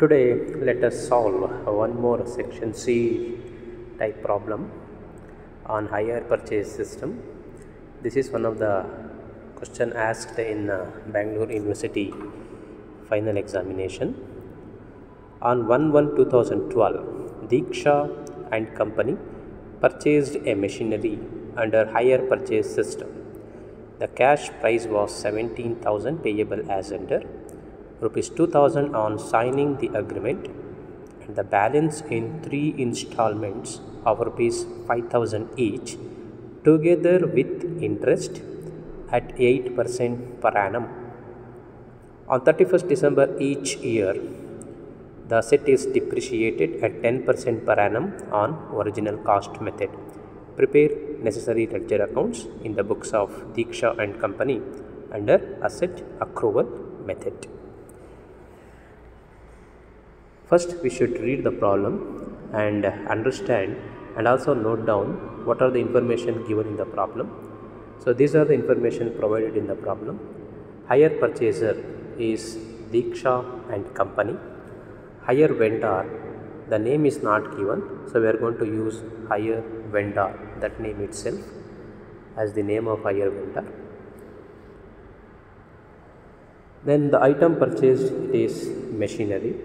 Today, let us solve one more section C type problem on hire purchase system. This is one of the question asked in Bangalore University final examination. On 1/1/2012, Diksha and company purchased a machinery under hire purchase system. The cash price was 17,000 payable as under rupees 2,000 on signing the agreement, and the balance in 3 installments of rupees 5,000 each, together with interest at 8% per annum. On 31st December each year, the asset is depreciated at 10% per annum on original cost method. Prepare necessary ledger accounts in the books of Diksha and company under asset accrual method. First, we should read the problem and understand and also note down what are the information given in the problem. So, these are the information provided in the problem. Hire purchaser is Diksha and company. Hire vendor, the name is not given, so we are going to use hire vendor, that name itself, as the name of hire vendor. Then the item purchased is machinery.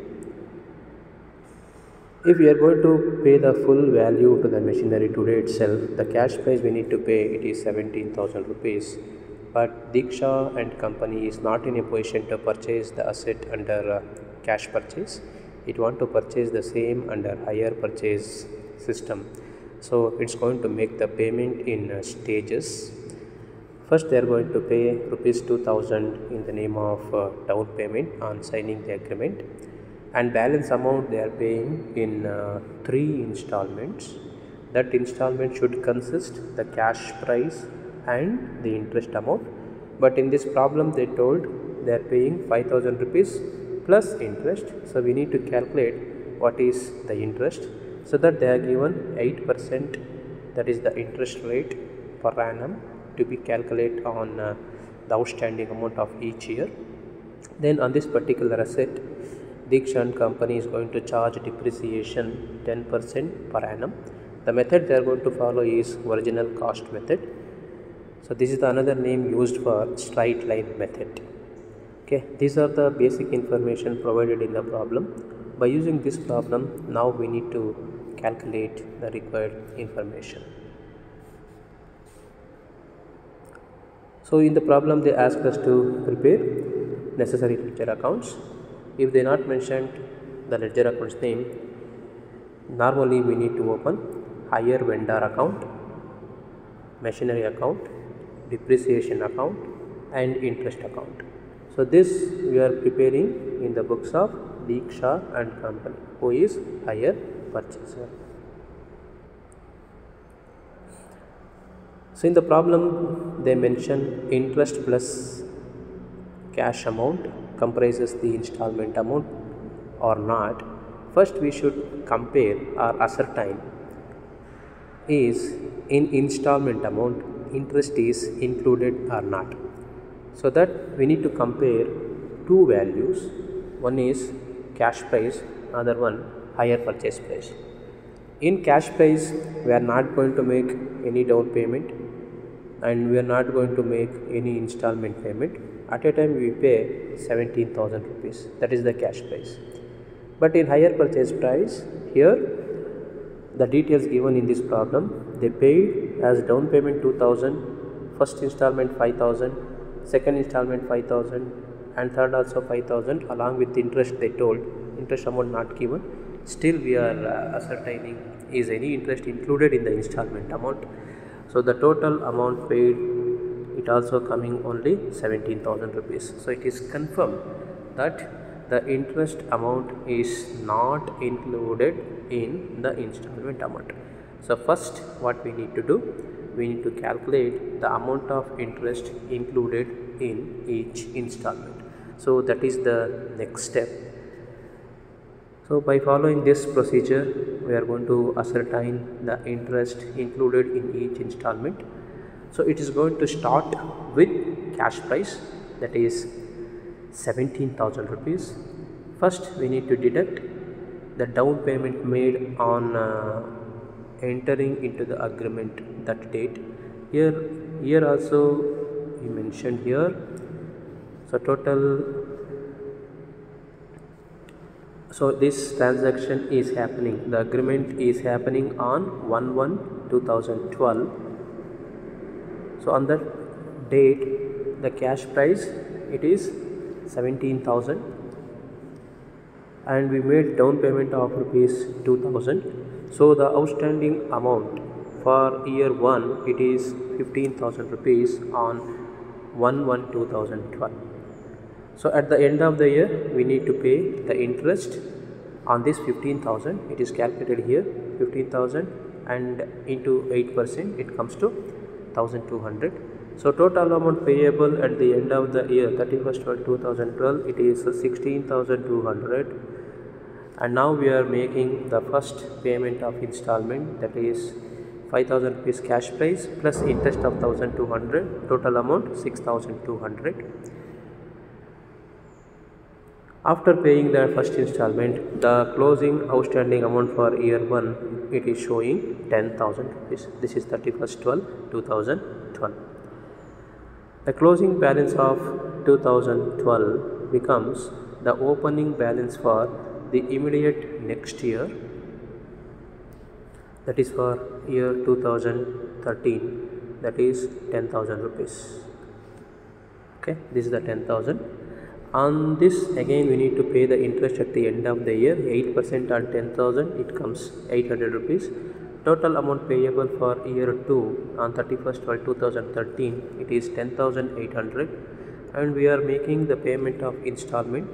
If we are going to pay the full value to the machinery today itself, the cash price we need to pay it is 17,000 rupees. But Diksha and company is not in a position to purchase the asset under cash purchase. It want to purchase the same under hire purchase system. So it's going to make the payment in stages. First, they are going to pay rupees 2,000 in the name of down payment on signing the agreement, and balance amount they are paying in 3 installments. That installment should consist the cash price and the interest amount, but in this problem they told they are paying 5,000 rupees plus interest. So we need to calculate what is the interest, so that they are given 8%, that is the interest rate per annum to be calculated on the outstanding amount of each year. Then on this particular asset, Diksha and company is going to charge depreciation 10% per annum. The method they are going to follow is original cost method. So this is the another name used for straight line method. Okay, these are the basic information provided in the problem. By using this problem, now we need to calculate the required information. So in the problem they asked us to prepare necessary ledger accounts. If they not mentioned the ledger accounts name, normally we need to open hire vendor account, machinery account, depreciation account and interest account. So this we are preparing in the books of Diksha and company, who is hire purchaser. So in the problem they mention interest plus cash amount comprises the installment amount or not. First we should compare or ascertain is in installment amount interest is included or not. So that we need to compare two values. One is cash price, other one hire purchase price. In cash price we are not going to make any down payment and we are not going to make any installment payment. At a time we pay 17,000 rupees, that is the cash price. But in hire purchase price, here the details given in this problem, they paid as down payment 2,000, first installment 5,000, second installment 5,000 and third also 5,000, along with interest they told, interest amount not given. Still we are ascertaining is any interest included in the installment amount. So the total amount paid, it also coming only 17,000 rupees. So it is confirmed that the interest amount is not included in the installment amount. So first what we need to do, we need to calculate the amount of interest included in each installment. So that is the next step. So by following this procedure, we are going to ascertain the interest included in each installment. So it is going to start with cash price, that is 17,000 rupees. First, we need to deduct the down payment made on entering into the agreement that date. Here also we mentioned here. So this transaction is happening, the agreement is happening on 1/1/2012. So on that date, the cash price it is 17,000, and we made down payment of rupees 2,000. So the outstanding amount for year 1 it is 15,000 rupees on 1/1/2012. So at the end of the year, we need to pay the interest on this 15,000. It is calculated here, 15,000 and into 8%, it comes to 1,200. So total amount payable at the end of the year, 31/12/2012, it is 16,200. And now we are making the first payment of installment, that is 5,000 rupees cash price plus interest of 1,200, total amount 6,200. After paying the first installment, the closing outstanding amount for year 1 it is showing 10,000 rupees. This is 31/12/2012. The closing balance of 2012 becomes the opening balance for the immediate next year, that is for year 2013, that is 10,000 rupees. Okay, this is the 10,000. On this again we need to pay the interest at the end of the year, 8% on 10,000, it comes 800 rupees. Total amount payable for year 2 on 31/12/2013, it is 10,800, and we are making the payment of installment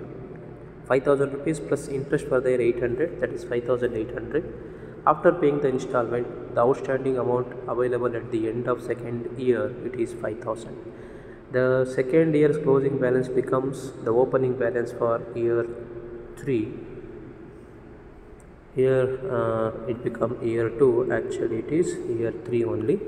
5,000 rupees plus interest for their 800, that is 5,800. After paying the installment, the outstanding amount available at the end of second year it is 5,000. The second year's closing balance becomes the opening balance for year 3. Here it become year 2, actually it is year 3 only.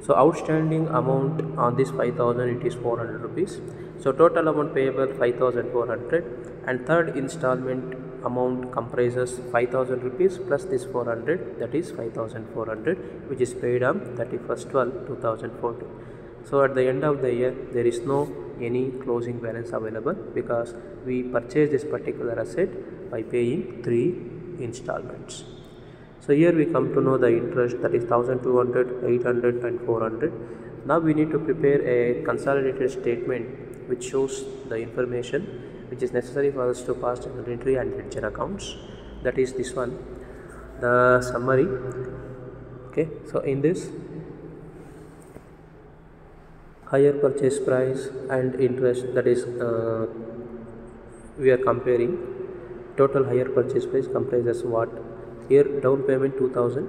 So outstanding amount on this 5,000 it is 400 rupees. So total amount payable 5,400, and third installment amount comprises 5,000 rupees plus this 400, that is 5,400, which is paid on 31/12/2014. So at the end of the year, there is no any closing balance available because we purchased this particular asset by paying 3 installments. So here we come to know the interest, that is 1,200, 800 and 400. Now we need to prepare a consolidated statement which shows the information which is necessary for us to pass journal entry and ledger accounts. That is this one, the summary. Okay, so in this, higher purchase price and interest, that is we are comparing. Total higher purchase price comprises what? Here down payment 2,000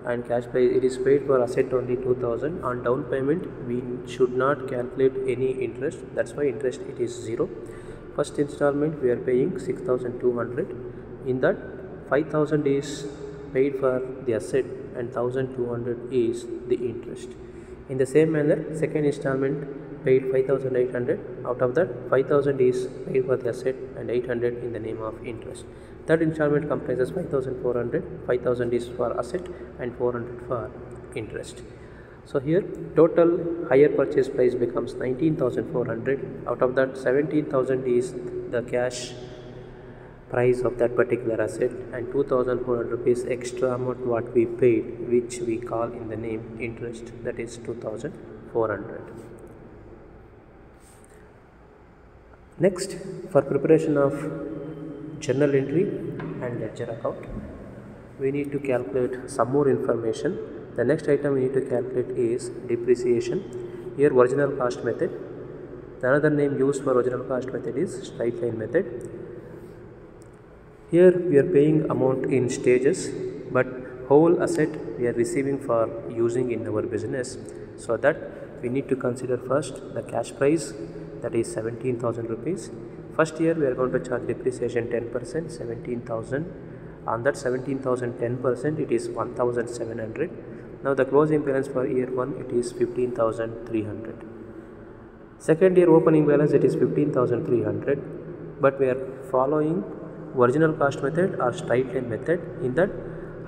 and cash price it is paid for asset only 2,000. On down payment we should not calculate any interest, that's why interest it is 0. First installment we are paying 6,200. In that 5,000 is paid for the asset and 1,200 is the interest. In the same manner, second installment paid 5,800. Out of that, 5,000 is paid for the asset and 800 in the name of interest. Third installment comprises 5,400. 5,000 is for asset and 400 for interest. So here total higher purchase price becomes 19,400. Out of that, 17,000 is the cash price of that particular asset, and 2,400 rupees extra amount what we paid, which we call in the name interest, that is 2,400. Next, for preparation of journal entry and ledger account, we need to calculate some more information. The next item we need to calculate is depreciation. Here original cost method. The another name used for original cost method is straight line method. Here we are paying amount in stages, but whole asset we are receiving for using in our business. So that we need to consider first the cash price, that is 17,000 rupees. First year we are going to charge depreciation 10%, 17,000. On that 17,000, 10% it is 1,700. Now the closing balance for year 1 it is 15,300. Second year opening balance it is 15,300, but we are following original cost method or straight line method. In that,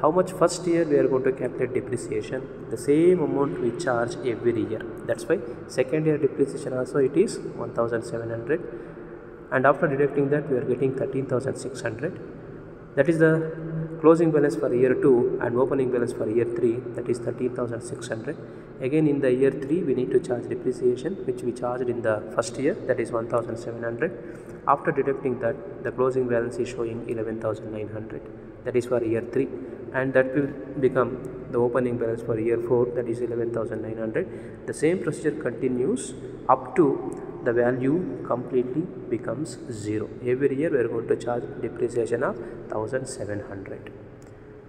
how much first year we are going to calculate depreciation, the same amount we charge every year. That's why second year depreciation also it is 1700, and after deducting that we are getting 13,600. That is the closing balance for year 2 and opening balance for year 3, that is 13,600. Again in the year 3 we need to charge depreciation which we charged in the first year, that is 1700. After deducting that, the closing balance is showing 11,900, that is for year 3, and that will become the opening balance for year 4, that is 11,900. The same procedure continues up to the value completely becomes 0. Every year we are going to charge depreciation of 1,700.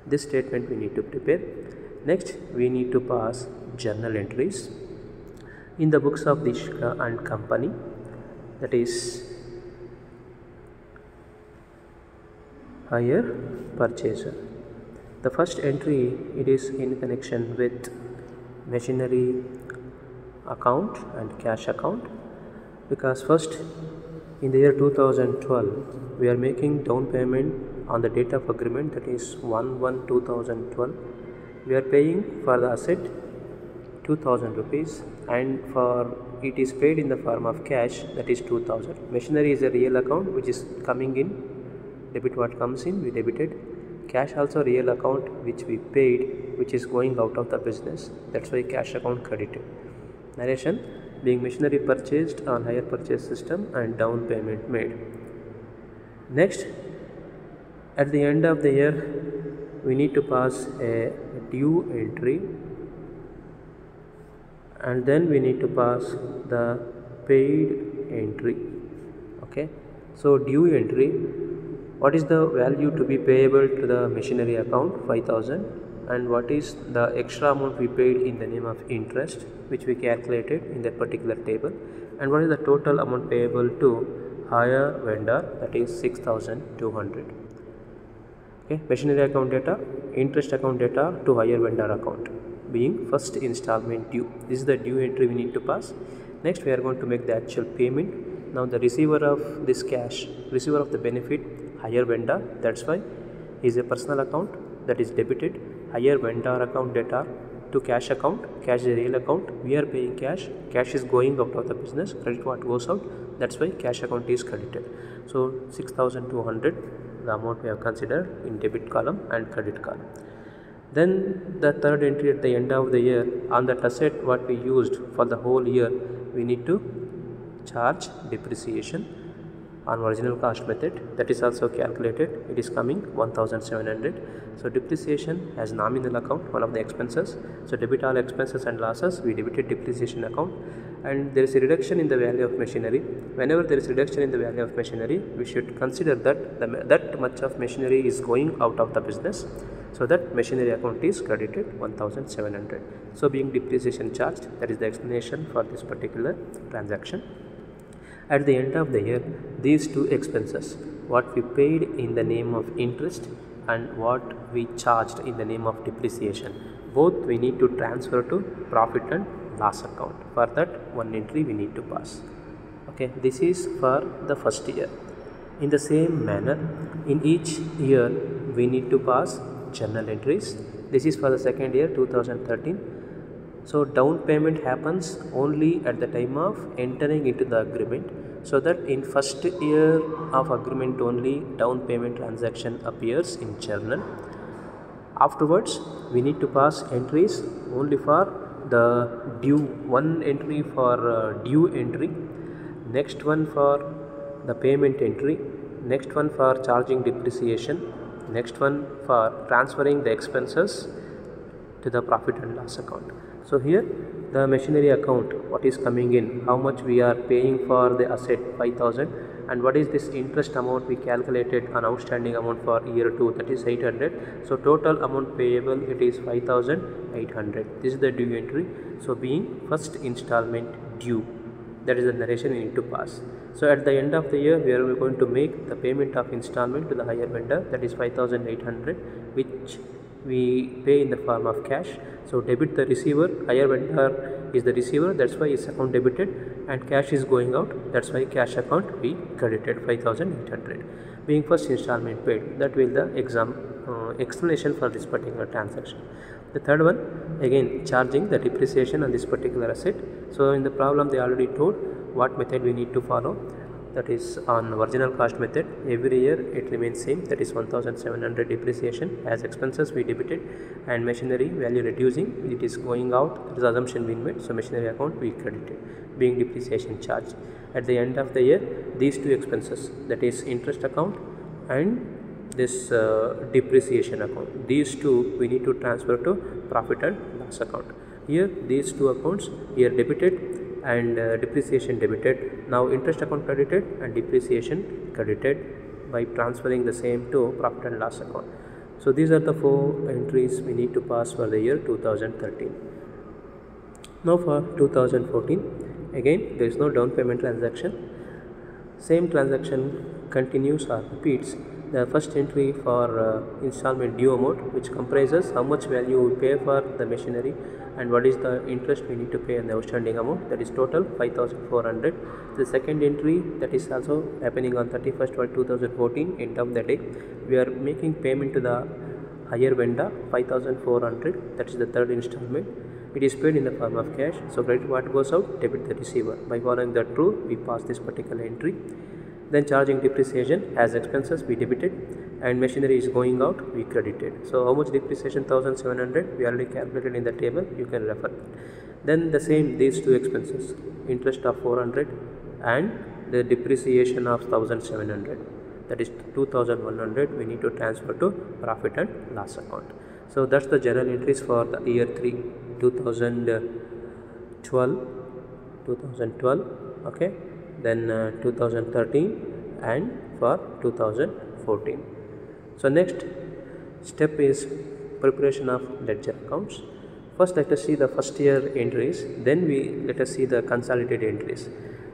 This statement we need to prepare. Next, we need to pass journal entries in the books of Dishka and company, that is hire purchaser. The first entry, it is in connection with machinery account and cash account, because first in the year 2012 we are making down payment on the date of agreement, that is 1/1/2012. We are paying for the asset 2,000 rupees, and for it is paid in the form of cash, that is 2,000. Machinery is a real account which is coming in, debit what comes in, we debited. Cash also real account which we paid, which is going out of the business, that's why cash account credited. Narration: being machinery purchased on hire purchase system and down payment made. Next, at the end of the year we need to pass a due entry, and then we need to pass the paid entry. Okay, so due entry, what is the value to be payable to the machinery account? 5,000. And what is the extra amount we paid in the name of interest, which we calculated in that particular table, and what is the total amount payable to hire vendor, that is 6,200. Okay, machinery account data, interest account data to hire vendor account, being first installment due. This is the due entry we need to pass. Next, we are going to make the actual payment. Now the receiver of this cash, receiver of the benefit, hire vendor, that's why is a personal account, that is debited. Hire vendor account data to cash account, cash is a real account, we are paying cash, cash is going out of the business, credit what goes out, that's why cash account is credited. So 6,200 the amount we have considered in debit column and credit column. Then the third entry at the end of the year, on that asset what we used for the whole year, we need to charge depreciation on original cost method, that is also calculated, it is coming 1,700. So depreciation as nominal account, one of the expenses, so debit all expenses and losses, we debited depreciation account. And there is a reduction in the value of machinery. Whenever there is reduction in the value of machinery, we should consider that that much of machinery is going out of the business, so that machinery account is credited 1,700. So being depreciation charged, that is the explanation for this particular transaction. At the end of the year, these two expenses, what we paid in the name of interest and what we charged in the name of depreciation, both we need to transfer to profit and loss account. For that, one entry we need to pass. Okay, this is for the first year. In the same manner, in each year we need to pass journal entries. This is for the second year 2013. So down payment happens only at the time of entering into the agreement, so that in first year of agreement only down payment transaction appears in journal. Afterwards we need to pass entries only for the due, one entry for due entry, next one for the payment entry, next one for charging depreciation, next one for transferring the expenses to the profit and loss account. So here the machinery account, what is coming in, how much we are paying for the asset 5,000, and what is this interest amount we calculated on outstanding amount for year 2, that is 800. So total amount payable, it is 5,800. This is the due entry. So being first installment due, that is the narration we need to pass. So at the end of the year we are going to make the payment of installment to the hire vendor, that is 5,800, which we pay in the form of cash. So debit the receiver, hire vendor is the receiver, that's why its account debited, and cash is going out, that's why cash account we credited 5,800. being first installment paid. That will the explanation for this particular transaction. The third one, again charging the depreciation on this particular asset. So in the problem they already told what method we need to follow. That is on original cost method. Every year it remains same, that is 1700 depreciation as expenses we debited, and machinery value reducing, it is going out, that is assumption we made, so machinery account we credited, being depreciation charge. At the end of the year, these two expenses, that is interest account and this depreciation account, these two we need to transfer to profit and loss account. Here these two accounts, here debited and depreciation debited, now interest account credited and depreciation credited by transferring the same to profit and loss account. So these are the 4 entries we need to pass for the year 2013. Now for 2014, again there is no down payment transaction. Same transaction continues or repeats. The first entry for installment due amount, which comprises how much value we pay for the machinery and what is the interest we need to pay on the outstanding amount, that is total 5400. The second entry, that is also happening on 31st December 2014, end of the day, we are making payment to the higher vendor 5400, that is the third installment. It is paid in the form of cash, so credit what goes out, debit the receiver. By following that rule, we pass this particular entry. Then charging depreciation as expenses we debited, and machinery is going out, we credited. So how much depreciation? 1700, we already calculated in the table, you can refer. Then the same, these two expenses, interest of 400 and the depreciation of 1700, that is 2100, we need to transfer to profit and loss account. So that's the general entries for the year 3 2012, okay, then 2013 and for 2014. So next step is preparation of ledger accounts. First let us see the first year entries, then let us see the consolidated entries.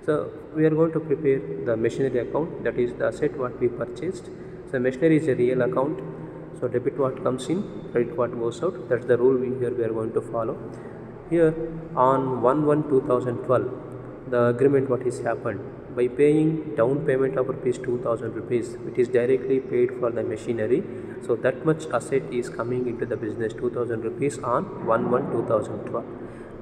So we are going to prepare the machinery account, that is the asset what we purchased. So machinery is a real account, so debit what comes in, credit what goes out. That's the rule we are going to follow. Here on 1/1/2012, the agreement what is happened, by paying down payment of ₹2000, it is directly paid for the machinery. So that much asset is coming into the business, ₹2000 on 1/1/2012.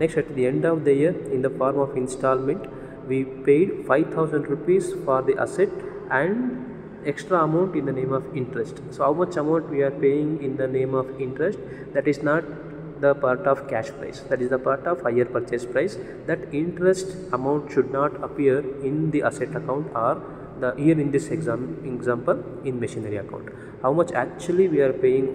Next, at the end of the year, in the form of installment, we paid ₹5000 for the asset and extra amount in the name of interest. So how much amount we are paying in the name of interest, that is not the part of cash price, that is the part of higher purchase price. That interest amount should not appear in the asset account or the here in this example in machinery account. How much actually we are paying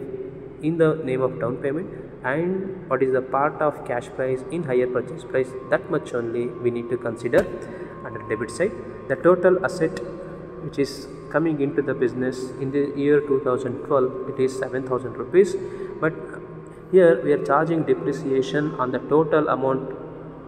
in the name of down payment and what is the part of cash price in higher purchase price, that much only we need to consider under debit side. The total asset which is coming into the business in the year 2012, it is ₹7000, but here we are charging depreciation on the total amount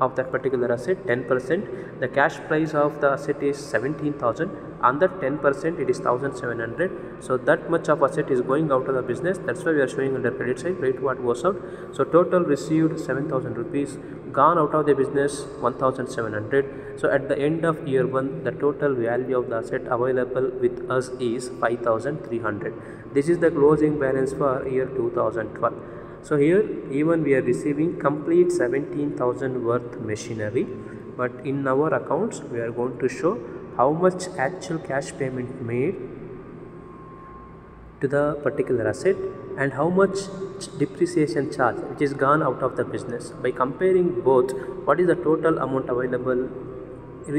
of that particular asset, 10%. The cash price of the asset is 17,000. On that 10%, it is 1,700. So that much of asset is going out of the business. That's why we are showing under credit side, credit what goes out. So total received ₹7,000, gone out of the business 1,700. So at the end of year 1, the total value of the asset available with us is 5,300. This is the closing balance for year 2012. So here even we are receiving complete 17,000 worth machinery, but in our accounts we are going to show how much actual cash payment made to the particular asset and how much depreciation charge which is gone out of the business. By comparing both, what is the total amount available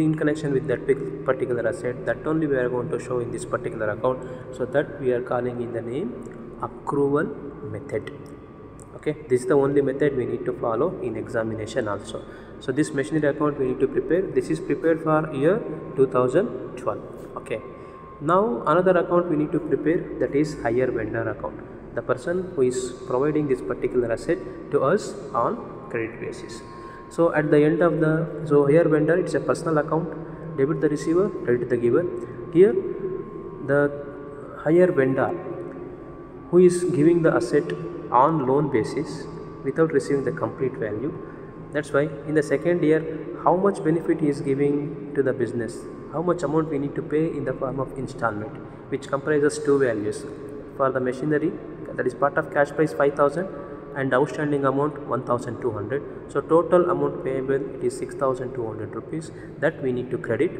in connection with that particular asset, that only we are going to show in this particular account. So that we are calling in the name accrual method. Okay, this is the only method we need to follow in examination also. So this machinery account we need to prepare. This is prepared for year 2012. Okay, now another account we need to prepare, that is hire vendor account, the person who is providing this particular asset to us on credit basis. So at the end of the, so hire vendor, it's a personal account, debit the receiver, credit the giver. Here the hire vendor who is giving the asset on loan basis without receiving the complete value. That's why in the second year, how much benefit he is giving to the business, how much amount we need to pay in the form of installment. which comprises two values. For the machinery, that is part of cash price 5,000 and outstanding amount 1,200. So total amount payable it is 6,200 rupees that we need to credit,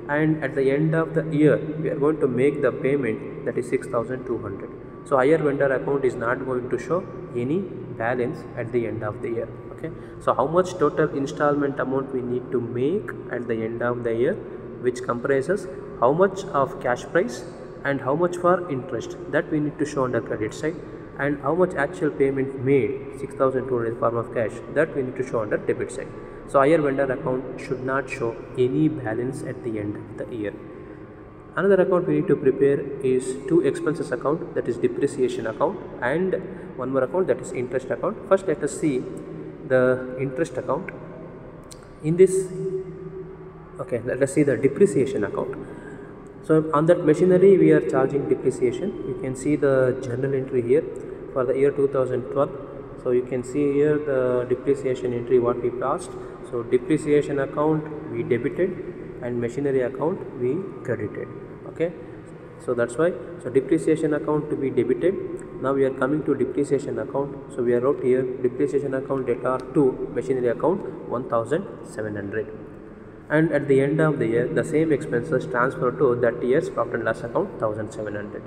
and at the end of the year we are going to make the payment, that is 6,200. So higher vendor account is not going to show any balance at the end of the year. Okay, so how much total installment amount we need to make at the end of the year, which comprises how much of cash price and how much for interest, that we need to show on the credit side, and how much actual payment made 6,200 in form of cash, that we need to show on the debit side. So higher vendor account should not show any balance at the end of the year. Another account we need to prepare is two expenses account, that is depreciation account, and one more account, that is interest account. First let us see the interest account. In this, okay, let us see the depreciation account. So on that machinery we are charging depreciation. You can see the journal entry here for the year 2012. So you can see here the depreciation entry what we passed. So depreciation account we debited and machinery account we credited. Okay, so that's why, so depreciation account to be debited. Now we are coming to depreciation account. So we are wrote here depreciation account debtor to machinery account 1,700, and at the end of the year the same expenses transfer to that year's profit and loss account 1,700.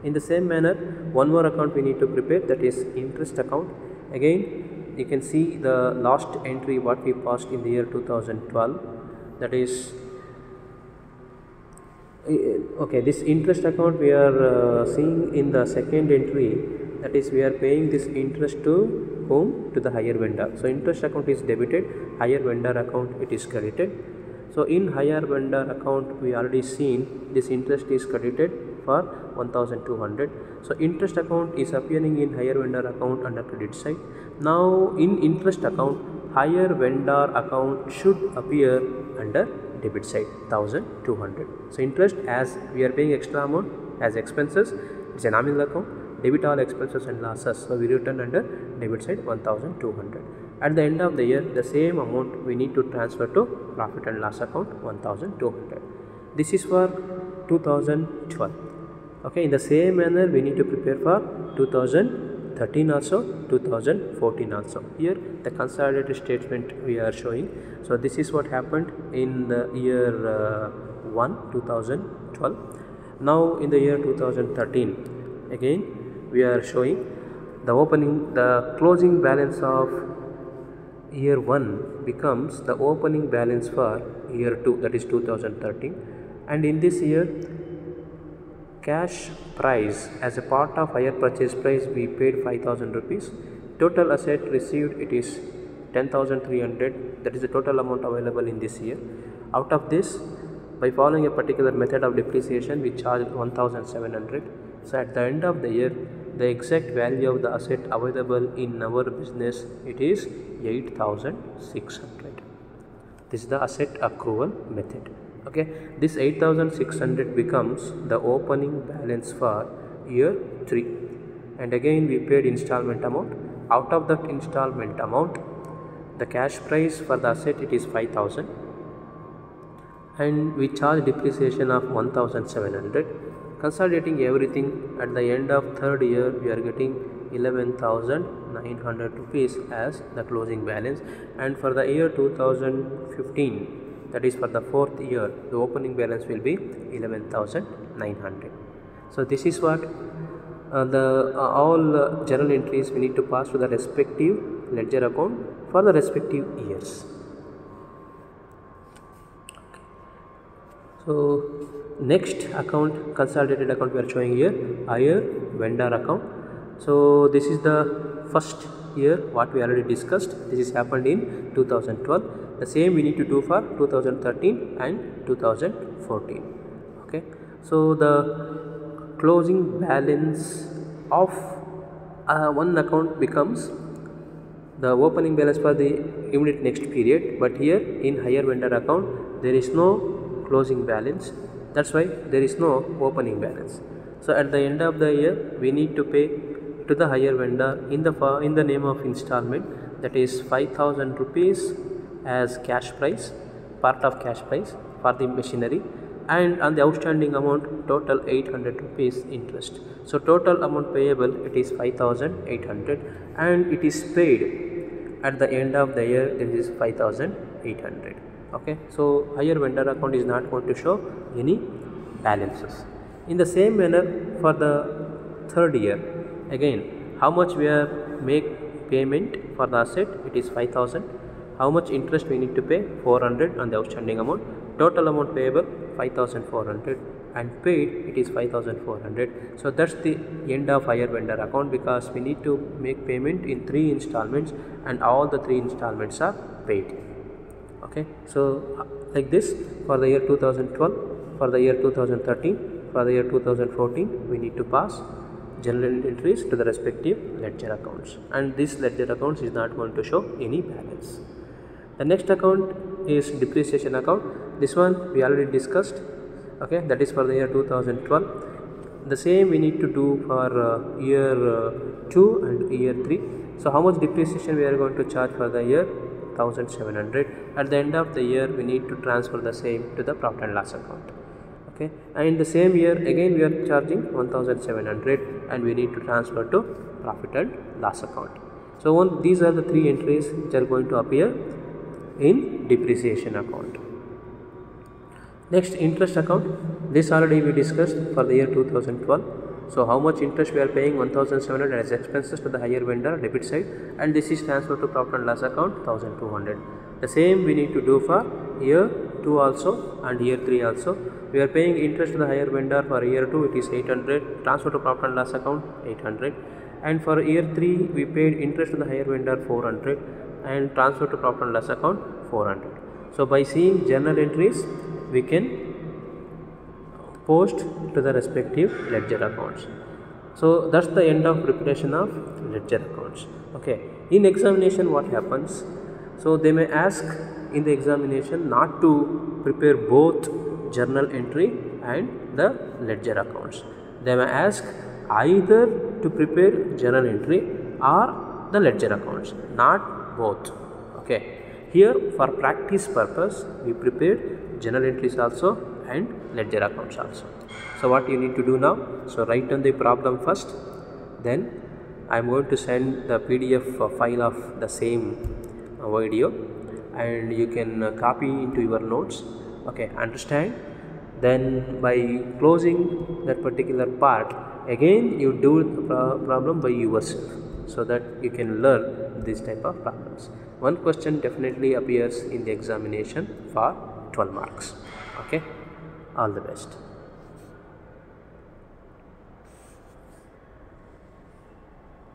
In the same manner, one more account we need to prepare, that is interest account. Again you can see the last entry what we passed in the year 2012, that is okay, this interest account we are seeing in the second entry, that is we are paying this interest to whom? To the higher vendor. So interest account is debited, higher vendor account it is credited. So in higher vendor account we already seen this interest is credited for 1,200. So interest account is appearing in higher vendor account under credit side. Now in interest account, higher vendor account should appear under debit side 1,200. So interest, as we are paying extra amount as expenses, it's a nominal account, debit all expenses and losses, so we return under debit side 1,200. At the end of the year the same amount we need to transfer to profit and loss account 1,200. This is for 2012. Okay, in the same manner we need to prepare for 2013 also, 2014 also. Here the consolidated statement we are showing. So this is what happened in the year 2012. Now in the year 2013 again we are showing the closing balance of year 1 becomes the opening balance for year 2, that is 2013, and in this year cash price as a part of higher purchase price we paid 5,000 rupees. Total asset received it is 10,300, that is the total amount available in this year. Out of this, by following a particular method of depreciation we charge 1,700. So at the end of the year the exact value of the asset available in our business it is 8,600. This is the asset accrual method. Okay, this 8,600 becomes the opening balance for year 3, and again we paid installment amount. Out of that installment amount, the cash price for the asset it is 5,000, and we charge depreciation of 1,700. Consolidating everything, at the end of third year we are getting 11,900 rupees as the closing balance, and for the year 2015, that is for the fourth year, the opening balance will be 11,900. So this is what all journal entries we need to pass to the respective ledger account for the respective years. So next account, consolidated account we are showing here, higher vendor account. So this is the first year what we already discussed. This is happened in 2012. The same we need to do for 2013 and 2014. Okay, so the closing balance of one account becomes the opening balance for the immediate next period, but here in higher vendor account there is no closing balance, that's why there is no opening balance. So at the end of the year we need to pay to the higher vendor in the name of installment, that is 5,000 rupees as cash price, part of cash price for the machinery, and on the outstanding amount total 800 rupees interest. So total amount payable it is 5800 and it is paid at the end of the year. This is 5800. Okay, so higher vendor account is not going to show any balances. In the same manner for the third year, again how much we are make payment for the asset, it is 5000. How much interest we need to pay? 400 on the outstanding amount. Total amount payable 5400 and paid it is 5400. So that's the end of higher vendor account, because we need to make payment in 3 installments and all the 3 installments are paid. Okay, so like this for the year 2012, for the year 2013, for the year 2014 we need to pass journal entries to the respective ledger accounts, and this ledger accounts is not going to show any balance. The next account is depreciation account. This one we already discussed. Okay, that is for the year 2012. The same we need to do for year 2 and year 3. So how much depreciation we are going to charge for the year? 1700. At the end of the year we need to transfer the same to the profit and loss account. Okay, and in the same year again we are charging 1700 and we need to transfer to profit and loss account. So these are the 3 entries which are going to appear in depreciation account. Next, interest account. This already we discussed for the year 2012. So how much interest we are paying? 1700 as expenses to the higher vendor debit side, and this is transferred to profit and loss account 1200. The same we need to do for year 2 also and year 3 also. We are paying interest to the higher vendor for year 2, it is 800, transfer to profit and loss account 800, and for year 3 we paid interest to the higher vendor 400 and transfer to profit and loss account 400. So by seeing journal entries we can post to the respective ledger accounts. So that's the end of preparation of ledger accounts. Okay, in examination what happens? So they may ask in the examination not to prepare both journal entry and the ledger accounts. They may ask either to prepare journal entry or the ledger accounts, not both. Okay, here for practice purpose we prepared journal entries also and ledger accounts also. So what you need to do now? So write down the problem first, then I am going to send the PDF file of the same video and you can copy into your notes. Okay, understand? Then by closing that particular part, again you do the problem by yourself, so that you can learn this type of problems. One question definitely appears in the examination for 12 marks. Okay, all the best.